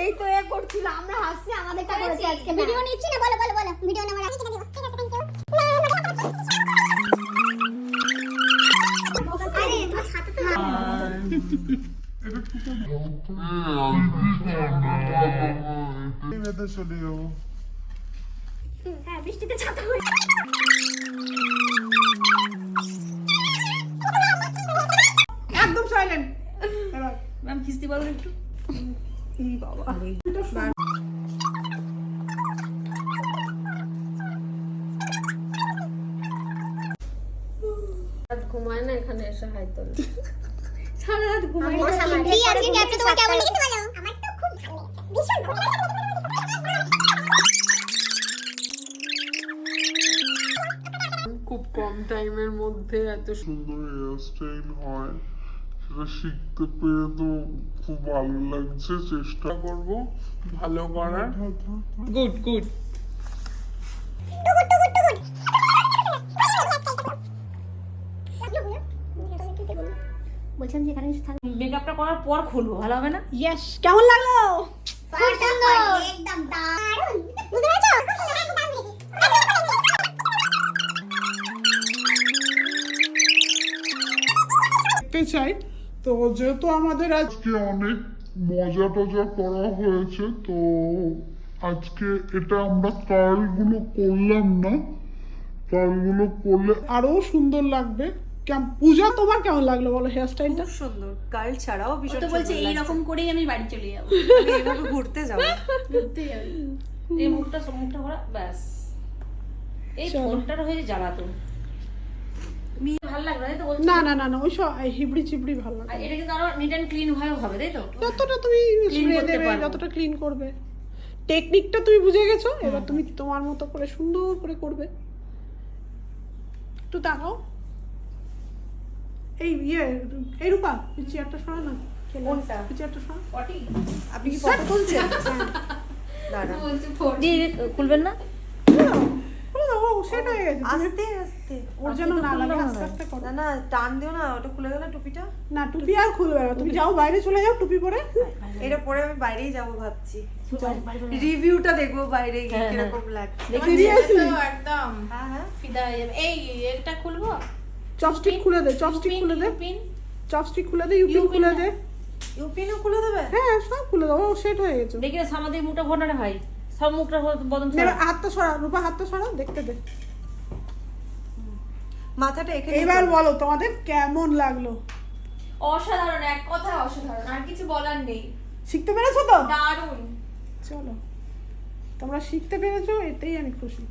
এই তো এ করছিল, আমরা হাসছি, আমাদের কা করেছে আজকে ভিডিও নিচ্ছি না, বলো বলো বলো ভিডিও নাম্বার আছে কিনা দিব। ঠিক আছে, থ্যাংক ইউ। আরে তোমার ছাতা তো চলে যাবো। হ্যাঁ, বৃষ্টিতে ছাতা হয়ে একদম সাইলেন্ট। ম্যাম কিস্তি বলো একটু। এই বাবা ঘুমায় না এখানে এসে হাইতো সারা রাত ঘুমাই কি আজকে ক্যাপটা তোমার কেমন লেগেছে বলো? আমার তো খুব ভালো লেগেছে, ভীষণ ভালো। খুব কম টাইমের মধ্যে এত সুন্দর হেয়ারস্টাইল হয় সেটা শিখতে পেরে তো খুব ভালো লাগছে। চেষ্টা করব ভালো করার। Good good. বলছিলাম যে এখানে কিছু থাকবে। মেকআপটা করার পর খুলবো, ভালো হবে না? ইয়েস, কেমন লাগলো? খুব সুন্দর, একদম দারুণ। বুঝতে পেরেছো? দেখতে চাই তো, যেহেতু আমাদের আজকে অনেক মজা টজা করা হয়েছে, তো আজকে এটা আমরা কার্লগুলো করলাম না, কার্লগুলো করলে আরো সুন্দর লাগবে। পূজা, তোমার কেমন লাগলো বলো হেয়ারস্টাইলটা? খুব সুন্দর, কার্ল ছাড়াও ও ভীষণ তো বলছে এইরকম করেই আমি বাড়ি চলে যাবো, আমি এভাবে ঘুরতে যাবো। ঘুরতে যাবি। এই মুখটা ভরা ব্যাস। এই ফোনটার হয়ে জ্বালাতো। ভালো লাগবে তাই তো বলছো? না না না না, ওই সব হিবড়ি চিবড়ি ভালো আর লাগে। এটা কিন্তু আরো নিট অ্যান্ড ক্লিন ভাবে হবে তাই তো? যতটা তুমি Clean স্প্রে করতে দেবে, পারবো। যতটা ক্লিন করবে, টেকনিকটা তুমি বুঝে গেছো, এবার তুমি তোমার মতো করে সুন্দর করে করবে। একটু তাকাও। এই এই রূপা, এই চেয়ারটা সরা না। কোনটা? এই চেয়ারটা সরা। পটি? আপনি কি ফটো তুলছেন? দাঁড়া, দিয়ে খুলবেন না? খুলে দাও, ও সেট হয়ে গেছে। আস্তে আস্তে, ওর যেন না লাগে, আস্তে আস্তে করো। না না টান দিও না, ওটা খুলে গেল টুপিটা। না, টুপি আর খুলবে না, তুমি যাও বাইরে চলে যাও টুপি পরে। এটা পরে আমি বাইরেই যাব ভাবছি, রিভিউটা দেখবো বাইরে গিয়ে হ্যাঁ, কিরকম লাগছে। সিরিয়াসলি একদম হ্যাঁ হ্যাঁ, ফিদা হয়ে যাবে। এই এটা খুলবো? চপস্টিক খুলে দে, চপস্টিক খুলে দে, পিন চপস্টিক খুলে দে, ইউপিন খুলে দে। ইউপিনও খুলে দেবে? হ্যাঁ, সব খুলে দাও, ও সেট হয়ে গেছে। দেখি আমাদের মুখটা ভর না রে ভাই, সব মুখটা বদন মেরে হাতটা সরা, রূপা হাতটা সরা, দেখতে দে। মাথাটা এখানে এবার বলো তোমাদের কেমন লাগলো? অসাধারণ, এক কথা অসাধারণ, আর কিছু বলার নেই। শিখতে পেরেছো তো? দারুণ। চলো, তোমরা শিখতে পেরেছো, এতেই আমি খুশি।